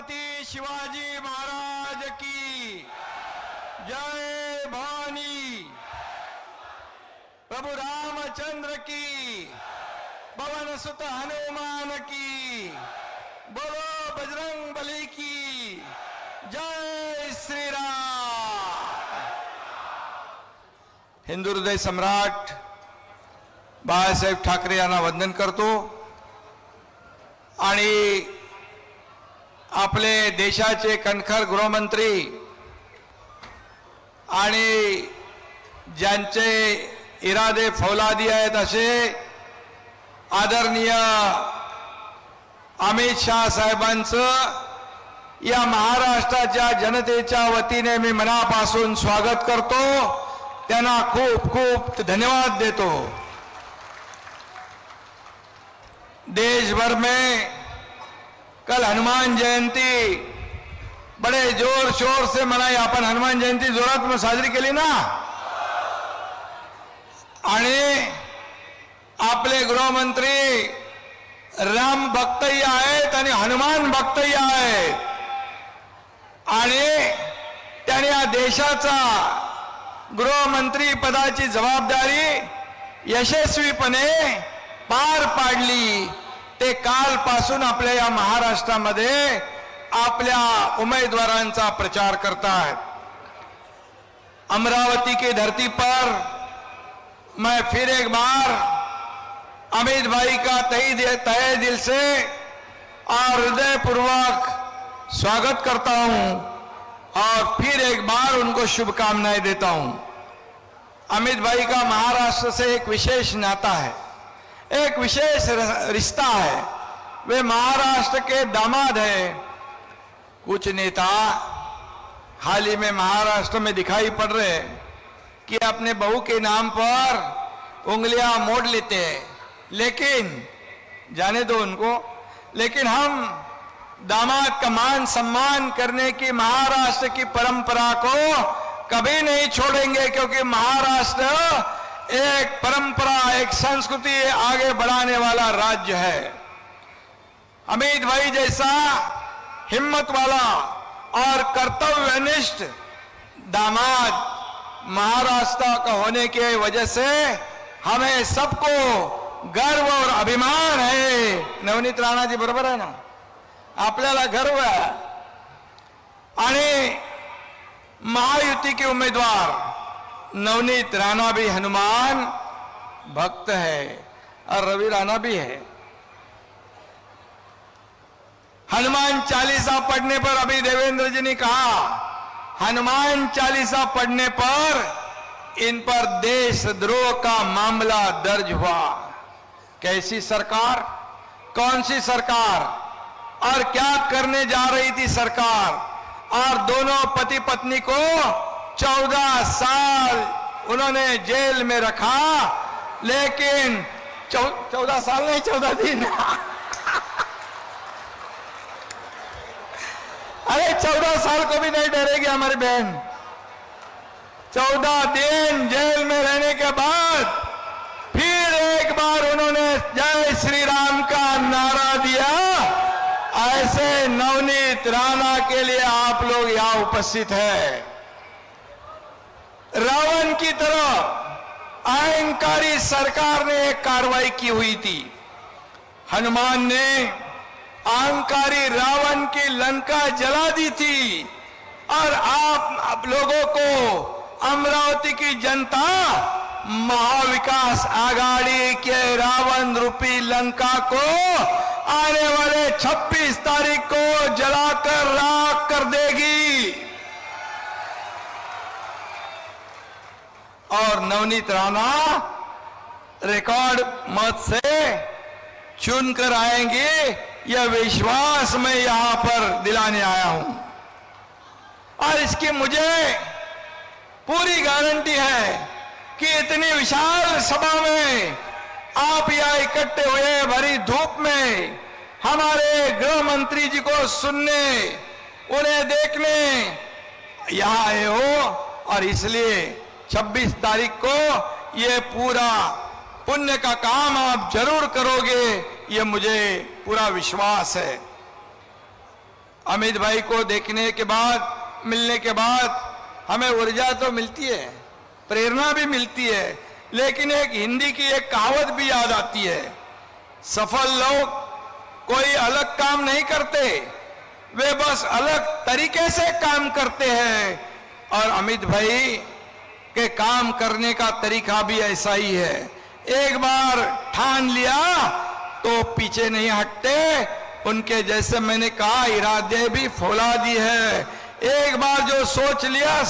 छत्रपति शिवाजी महाराज की जय। भवानी प्रभु रामचंद्र की, पवन सुत हनुमान की, बोलो बजरंग बली की जय श्री राम। हिंदू हृदय सम्राट बाळासाहेब ठाकरे यांना वंदन करतो आणि आपले देशाचे कणखर गृहमंत्री आणि ज्यांचे इरादे फौलादी आहेत असे आदरणीय अमित शाह साहेबांचं या महाराष्ट्राच्या जनतेच्या वतीने मी मनापासून स्वागत करतो, त्यांना खूप खूप धन्यवाद देतो। देश भर में कल हनुमान जयंती बड़े जोर शोर से मनाई। आपण हनुमान जयंती जोरात में साजरी केली ना। आणि आपले गृहमंत्री राम भक्तही आहेत आणि हनुमान भक्तही आहेत आणि त्यांनी या देशाचा गृहमंत्री पदाची जबाबदारी यशस्वीपणे पार पाडली। ते कालपासून आपल्या या महाराष्ट्रामध्ये आपल्या उमेदवारांचा प्रचार करतात। अमरावती की धरती पर मैं फिर एक बार अमित भाई का तहे दिल से और हृदयपूर्वक स्वागत करता हूं और फिर एक बार उनको शुभकामनाएं देता हूं। अमित भाई का महाराष्ट्र से एक विशेष नाता है, एक विशेष रिश्ता है। वे महाराष्ट्र के दामाद हैं। कुछ नेता हाल ही में महाराष्ट्र में दिखाई पड़ रहे हैं कि अपने बहू के नाम पर उंगलियां मोड़ लेते हैं, लेकिन जाने दो उनको। लेकिन हम दामाद का मान सम्मान करने की महाराष्ट्र की परंपरा को कभी नहीं छोड़ेंगे, क्योंकि महाराष्ट्र एक परंपरा, एक संस्कृति आगे बढ़ाने वाला राज्य है। अमित भाई जैसा हिम्मत वाला और कर्तव्यनिष्ठ दामाद महाराष्ट्र का होने की वजह से हमें सबको गर्व और अभिमान है। नवनीत राणा जी बरोबर आहे ना, आपल्याला गर्व आहे। आणि महायुति के उम्मीदवार नवनीत राणा भी हनुमान भक्त है और रवि राणा भी है। हनुमान चालीसा पढ़ने पर, अभी देवेंद्र जी ने कहा, हनुमान चालीसा पढ़ने पर इन पर देशद्रोह का मामला दर्ज हुआ। कैसी सरकार, कौन सी सरकार और क्या करने जा रही थी सरकार। और दोनों पति पत्नी को 14 साल उन्होंने जेल में रखा, लेकिन 14 साल नहीं 14 दिन अरे 14 साल को भी नहीं डरेगी हमारी बहन। 14 दिन जेल में रहने के बाद फिर एक बार उन्होंने जय श्री राम का नारा दिया। ऐसे नवनीत राणा के लिए आप लोग यहां उपस्थित हैं। रावण की तरह अहंकारी सरकार ने एक कार्रवाई की हुई थी। हनुमान ने अहंकारी रावण की लंका जला दी थी और आप लोगों को, अमरावती की जनता महाविकास आघाड़ी के रावण रूपी लंका को आने वाले 26 तारीख को जलाकर राख कर देगी। और नवनीत राणा रिकॉर्ड मत से चुनकर आएंगे, यह विश्वास मैं यहां पर दिलाने आया हूं। और इसकी मुझे पूरी गारंटी है कि इतनी विशाल सभा में आप यहां इकट्ठे हुए भरी धूप में हमारे गृह मंत्री जी को सुनने, उन्हें देखने यहां आए हो। और इसलिए 26 तारीख को ये पूरा पुण्य का काम आप जरूर करोगे, ये मुझे पूरा विश्वास है। अमित भाई को देखने के बाद, मिलने के बाद हमें ऊर्जा तो मिलती है, प्रेरणा भी मिलती है, लेकिन एक हिंदी की एक कहावत भी याद आती है, सफल लोग कोई अलग काम नहीं करते, वे बस अलग तरीके से काम करते हैं। और अमित भाई के काम करने का तरीका भी ऐसा ही है। एक बार ठान लिया तो पीछे नहीं हटते। उनके जैसे मैंने कहा इरादे भी फौलादी है। एक बार जो सोच लिया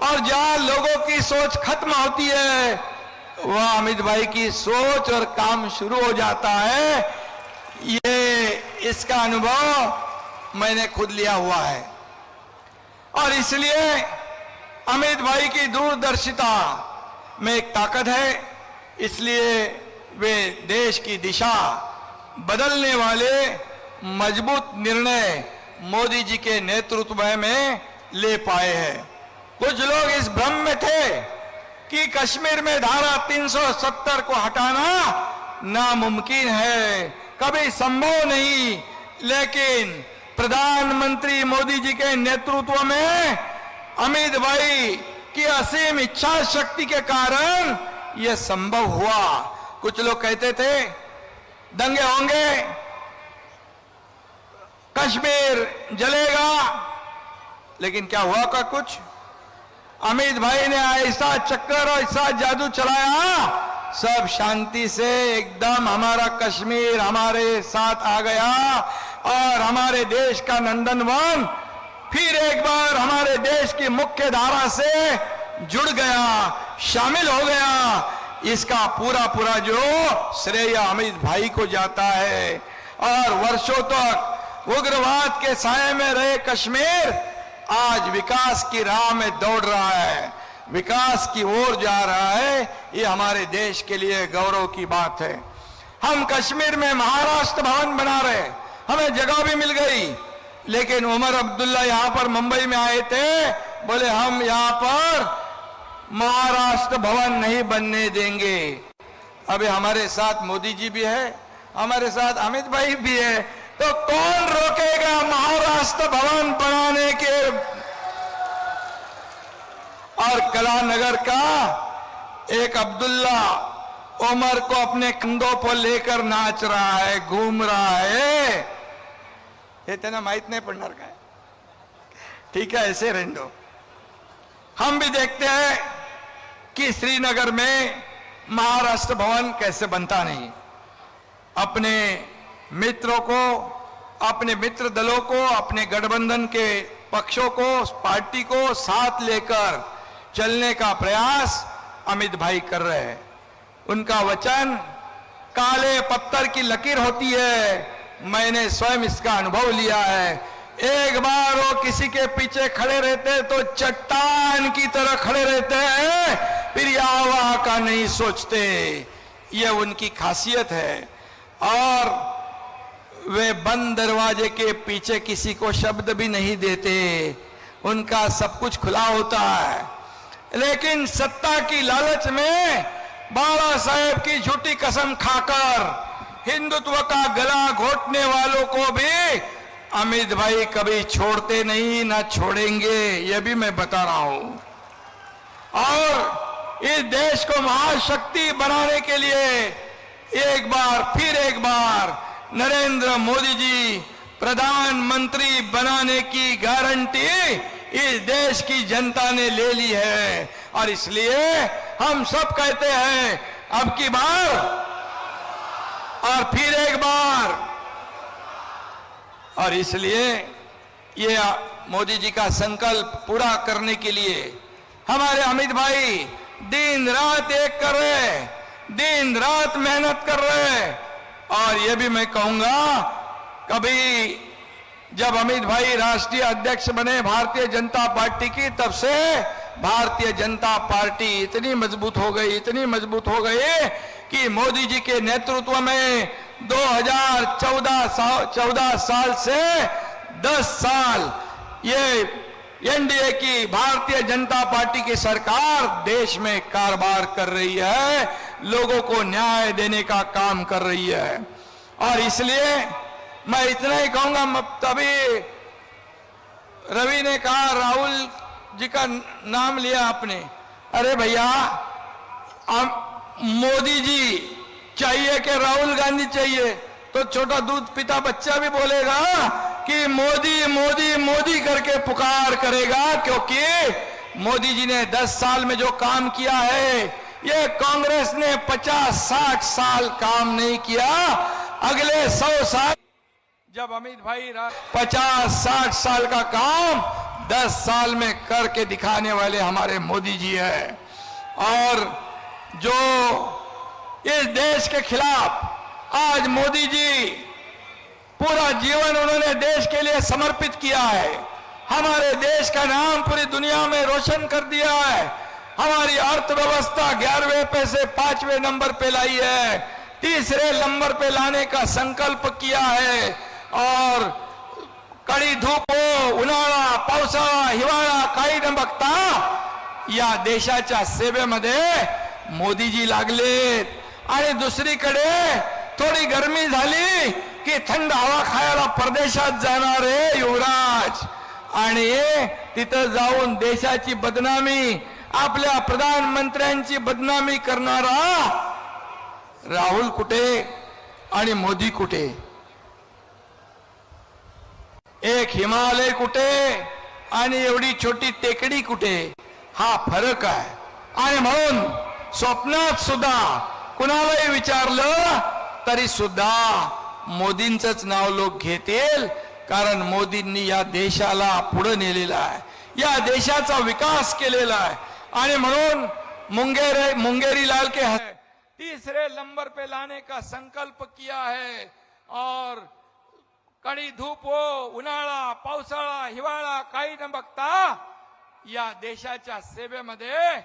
और जहां लोगों की सोच खत्म होती है वह अमित भाई की सोच और काम शुरू हो जाता है। ये इसका अनुभव मैंने खुद लिया हुआ है और इसलिए अमित भाई की दूरदर्शिता में एक ताकत है। इसलिए वे देश की दिशा बदलने वाले मजबूत निर्णय मोदी जी के नेतृत्व में ले पाए हैं। कुछ लोग इस भ्रम में थे कि कश्मीर में धारा 370 को हटाना नामुमकिन है, कभी संभव नहीं, लेकिन प्रधानमंत्री मोदी जी के नेतृत्व में अमित भाई की असीम इच्छा शक्ति के कारण यह संभव हुआ। कुछ लोग कहते थे दंगे होंगे, कश्मीर जलेगा, लेकिन क्या हुआ का कुछ? अमित भाई ने ऐसा चक्कर और ऐसा जादू चलाया, सब शांति से एकदम हमारा कश्मीर हमारे साथ आ गया और हमारे देश का नंदनवन फिर एक बार हमारे देश की मुख्य धारा से जुड़ गया, शामिल हो गया। इसका पूरा जो श्रेय अमित भाई को जाता है। और वर्षों तक उग्रवाद के साए में रहे कश्मीर आज विकास की राह में दौड़ रहा है, विकास की ओर जा रहा है। ये हमारे देश के लिए गौरव की बात है। हम कश्मीर में महाराष्ट्र भवन बना रहे, हमें जगह भी मिल गई, लेकिन उमर अब्दुल्ला यहां पर मुंबई में आए थे, बोले हम यहां पर महाराष्ट्र भवन नहीं बनने देंगे। अभी हमारे साथ मोदी जी भी है, हमारे साथ अमित भाई भी है, तो कौन रोकेगा महाराष्ट्र भवन बनाने के? और कलानगर का एक अब्दुल्ला उमर को अपने कंधों पर लेकर नाच रहा है, घूम रहा है। हे त्यांना माहित नाही पडणार काय? ठीक है, ऐसे रहने दो। हम भी देखते हैं कि श्रीनगर में महाराष्ट्र भवन कैसे बनता नहीं। अपने मित्रों को, अपने मित्र दलों को, अपने गठबंधन के पक्षों को, पार्टी को साथ लेकर चलने का प्रयास अमित भाई कर रहे हैं। उनका वचन काले पत्थर की लकीर होती है। मैंने स्वयं इसका अनुभव लिया है। एक बार वो किसी के पीछे खड़े रहते तो चट्टान की तरह खड़े रहते हैं, फिर यह का नहीं सोचते। ये उनकी खासियत है। और वे बंद दरवाजे के पीछे किसी को शब्द भी नहीं देते, उनका सब कुछ खुला होता है। लेकिन सत्ता की लालच में बाबा साहेब की झूठी कसम खाकर हिंदुत्व का गला घोटने वालों को भी अमित भाई कभी छोड़ते नहीं, ना छोड़ेंगे, यह भी मैं बता रहा हूं। और इस देश को महाशक्ति बनाने के लिए एक बार फिर एक बार नरेंद्र मोदी जी प्रधानमंत्री बनाने की गारंटी इस देश की जनता ने ले ली है। और इसलिए हम सब कहते हैं अब की बार और फिर एक बार। और इसलिए ये मोदी जी का संकल्प पूरा करने के लिए हमारे अमित भाई दिन रात एक कर रहे, दिन रात मेहनत कर रहे। और ये भी मैं कहूंगा, कभी जब अमित भाई राष्ट्रीय अध्यक्ष बने भारतीय जनता पार्टी की, तब से भारतीय जनता पार्टी इतनी मजबूत हो गई, इतनी मजबूत हो गई कि मोदी जी के नेतृत्व में 2014 साल से 10 साल ये एनडीए की भारतीय जनता पार्टी की सरकार देश में कारोबार कर रही है, लोगों को न्याय देने का काम कर रही है। और इसलिए मैं इतना ही कहूंगा। तभी रवि ने कहा, राहुल जी का नाम लिया आपने। अरे भैया, मोदी जी चाहिए कि राहुल गांधी चाहिए? तो छोटा दूध पिता बच्चा भी बोलेगा कि मोदी मोदी मोदी करके पुकार करेगा, क्योंकि मोदी जी ने 10 साल में जो काम किया है, ये कांग्रेस ने 50-60 साल काम नहीं किया। अगले 100 साल, जब अमित भाई 50-60 साल का काम 10 साल में करके दिखाने वाले हमारे मोदी जी है। और जो इस देश के खिलाफ आज मोदी जी पूरा जीवन उन्होंने देश के लिए समर्पित किया है, हमारे देश का नाम पूरी दुनिया में रोशन कर दिया है, हमारी अर्थव्यवस्था 11वें पे से 5वें नंबर पे लाई है, 3रे नंबर पे लाने का संकल्प किया है। और कडी धूप हो, उन्हाळा, पावसाळा, हिवाळा काही न बघता या देशाच्या सेवेमध्ये मोदीजी लागलेत। आणि दुसरीकडे थोडी गरमी झाली की थंड हवा खायला परदेशात जाणारे युवराज, आणि तिथं जाऊन देशाची बदनामी, आपल्या प्रधानमंत्र्यांची बदनामी करणारा राहुल कुठे आणि मोदी कुठे? एक हिमालय कुठे आणि एवढी छोटी टेकडी कुठे? हा फरक आहे। आणि म्हणून स्वप्नात सुद्धा कुणालाही विचारलं तरी सुद्धा मोदींचंच नाव लोक घेतील, कारण मोदींनी या देशाला पुढे नेलेला आहे, या देशाचा विकास केलेला आहे। आणि म्हणून मुंगेरी लाल के 3रे नंबर पे लाने का संकल्प किया है। और कडी धूप हो, उन्हाळा, पावसाळा, हिवाळा काही न बघता या देशाच्या सेवेमध्ये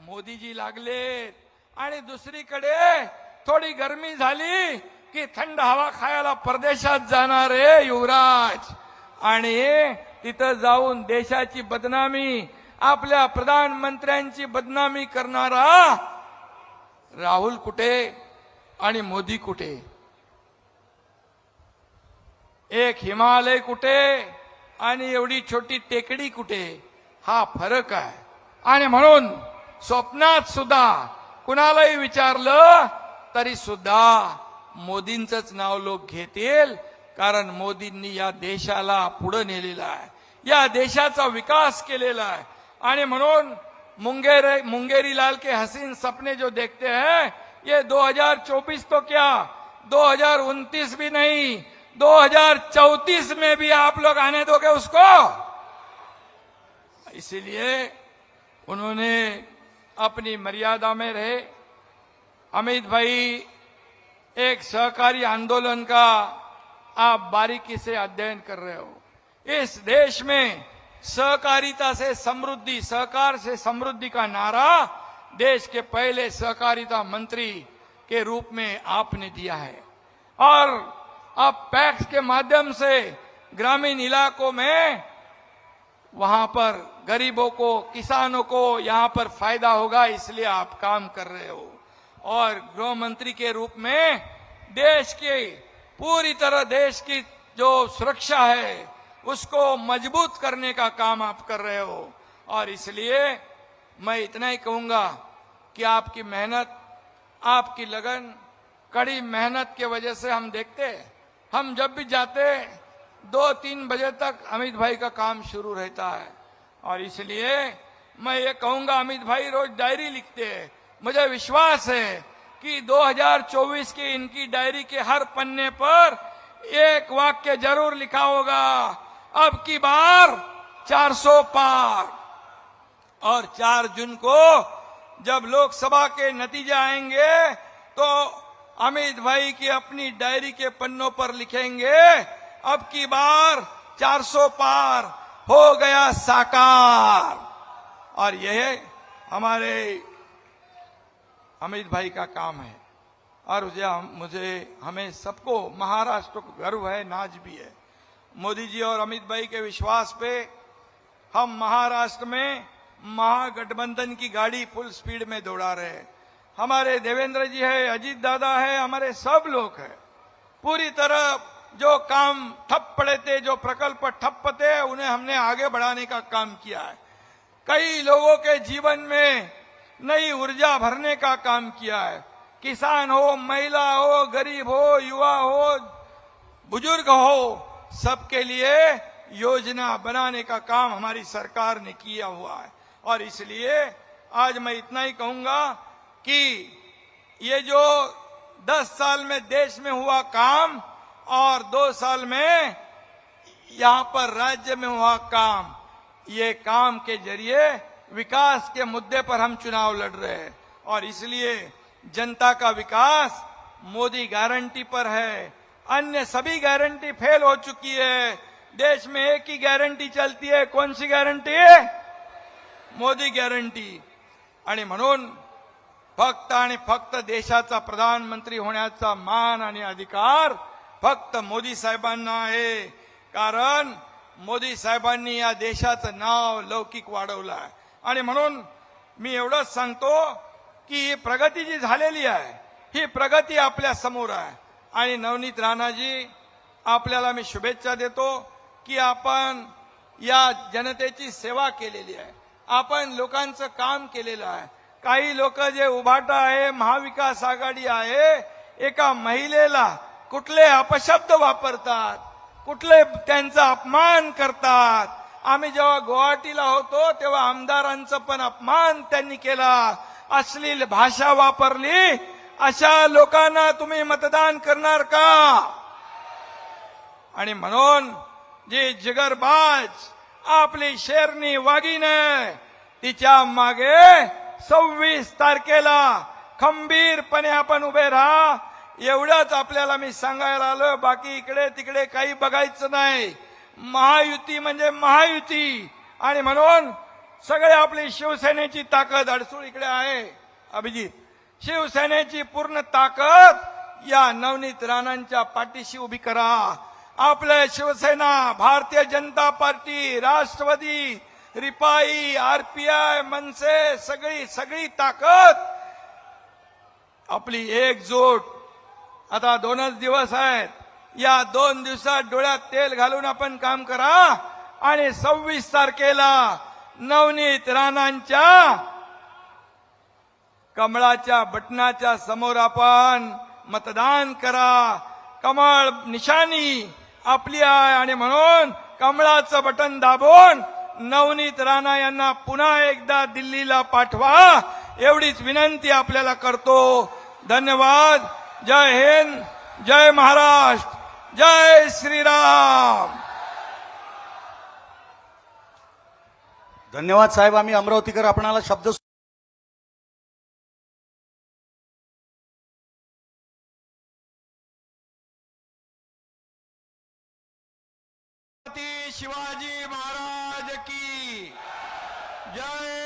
मोदीजी लागलेत। आणि दुसरीकडे थोडी गरमी झाली की थंड हवा खायला परदेशात जाणारे युवराज, आणि तिथं जाऊन देशाची बदनामी, आपल्या प्रधानमंत्र्यांची बदनामी करणारा राहुल कुठे आणि मोदी कुठे? एक हिमालय कुठे आणि एवढी छोटी टेकडी कुठे? हा फरक आहे। आणि म्हणून स्वप्नात सुद्धा कुणालाही विचारलं तरी सुद्धा मोदींचंच नाव लोक घेतील, कारण मोदींनी या देशाला पुढे नेलेला आहे, या देशाचा विकास केलेला आहे। आणि म्हणून मुंगेरी लाल के हसीन सपने जो देखते हैं, ये 2024 तो क्या, 2029 भी नहीं, 2034 में भी आप लोग आने दोगे उसको? इसीलिए उन्होंने अपनी मर्यादा में रहे। अमित भाई, एक सहकारी आंदोलन का आप बारीकी से अध्ययन कर रहे हो। इस देश में सहकारिता से समृद्धि, सहकार से समृद्धि का नारा देश के पहले सहकारिता मंत्री के रूप में आपने दिया है। और अब पैक्स के माध्यम से ग्रामीण इलाकों में वहां पर गरीबों को, किसानों को यहां पर फायदा होगा, इसलिए आप काम कर रहे हो। और गृह मंत्री के रूप में देश की पूरी तरह देश की जो सुरक्षा है उसको मजबूत करने का काम आप कर रहे हो। और इसलिए मैं इतना ही कहूंगा कि आपकी मेहनत, आपकी लगन, कड़ी मेहनत के वजह से हम देखते, हम जब भी जाते 2-3 बजे तक अमित भाई का काम शुरू रहता है। और इसलिए मैं ये कहूंगा, अमित भाई रोज डायरी लिखते हैं, मुझे विश्वास है कि 2024 की इनकी डायरी के हर पन्ने पर एक वाक्य जरूर लिखा होगा, अब की बार 400 पार। और 4 जून को जब लोकसभा के नतीजे आएंगे तो अमित भाई की अपनी डायरी के पन्नों पर लिखेंगे, अब की बार 400 पार हो गया साकार। और यह हमारे अमित भाई का काम है। और हमें सबको महाराष्ट्र को गर्व है, नाज भी है। मोदी जी और अमित भाई के विश्वास पे हम महाराष्ट्र में महागठबंधन की गाड़ी फुल स्पीड में दौड़ा रहे हैं। हमारे देवेंद्र जी है, अजीत दादा है, हमारे सब लोग हैं, पूरी तरह जो काम ठप पड़े थे, जो प्रकल्प ठप थे, उन्हें हमने आगे बढ़ाने का काम किया है। कई लोगों के जीवन में नई ऊर्जा भरने का काम किया है। किसान हो, महिला हो, गरीब हो, युवा हो, बुजुर्ग हो, सबके लिए योजना बनाने का काम हमारी सरकार ने किया हुआ है। और इसलिए आज मैं इतना ही कहूंगा कि ये जो 10 साल में देश में हुआ काम और 2 साल में यहां पर राज्य में हुआ काम, ये काम के जरिए विकास के मुद्दे पर हम चुनाव लड़ रहे हैं। और इसलिए जनता का विकास मोदी गारंटी पर है। अन्य सभी गारंटी फेल हो चुकी है। देश में एक ही गारंटी चलती है। कौन सी गारंटी है? मोदी गॅरंटी। आणि म्हणून फक्त आणि फक्त देशाचा प्रधानमंत्री होण्याचा मान आणि अधिकार फक्त मोदी साहेबांना आहे। कारण मोदी साहेबांनी या देशाचं नाव लौकिक वाढवलं आहे। आणि म्हणून मी एवढंच सांगतो की ही प्रगती जी झालेली आहे, ही प्रगती आपल्या समोर आहे। आणि नवनीत राणाजी, आपल्याला मी शुभेच्छा देतो की आपण या जनतेची सेवा केलेली आहे, आपण लोकांचं काम केलेलं आहे। काही लोक जे उभाटा आहे, महाविकास आघाडी आहे, एका महिलेला कुठले अपशब्द वापरतात, कुठले त्यांचा अपमान करतात। आम्ही जेव्हा गुवाहाटीला होतो तेव्हा आमदारांचा पण अपमान त्यांनी केला, अश्लील भाषा वापरली। अशा लोकांना तुम्ही मतदान करणार का? आणि म्हणून जी जिगरबाज आपली शेरनी वाघीने, तिच्या मागे 26 तारखेला खंबीरपणे आपण उभे राहा। एवढंच आपल्याला मी सांगायला आलो, बाकी इकडे तिकडे काही बघायचं नाही। महायुती म्हणजे महायुती। आणि म्हणून सगळे आपली शिवसेनेची ताकद, अडसूळ इकडे आहे अभिजित, शिवसेनेची पूर्ण ताकद या नवनीत राणांच्या पाठीशी उभी करा। आपल्या शिवसेना, भारतीय जनता पार्टी, राष्ट्रवादी, रिपाई, आरपीआय, मनसे, सगळी ताकद आपली एकजूट। आता 2च दिवस आहेत, या 2 दिवसात डोळ्यात तेल घालून आपण काम करा आणि 26 तारखेला नवनीत राणांच्या कमळाच्या बटनाच्या समोर आपण मतदान करा। कमळ निशाणी आपली आहे आणि म्हणून कमळाचं बटन दाबून नवनीत राणा यांना पुन्हा एकदा दिल्लीला पाठवा, एवढीच विनंती आपल्याला करतो। धन्यवाद। जय हिंद, जय महाराष्ट्र, जय श्रीराम। धन्यवाद साहेब। आम्ही अमरावतीकर आपणाला शब्द शिवाजी महाराज की जय।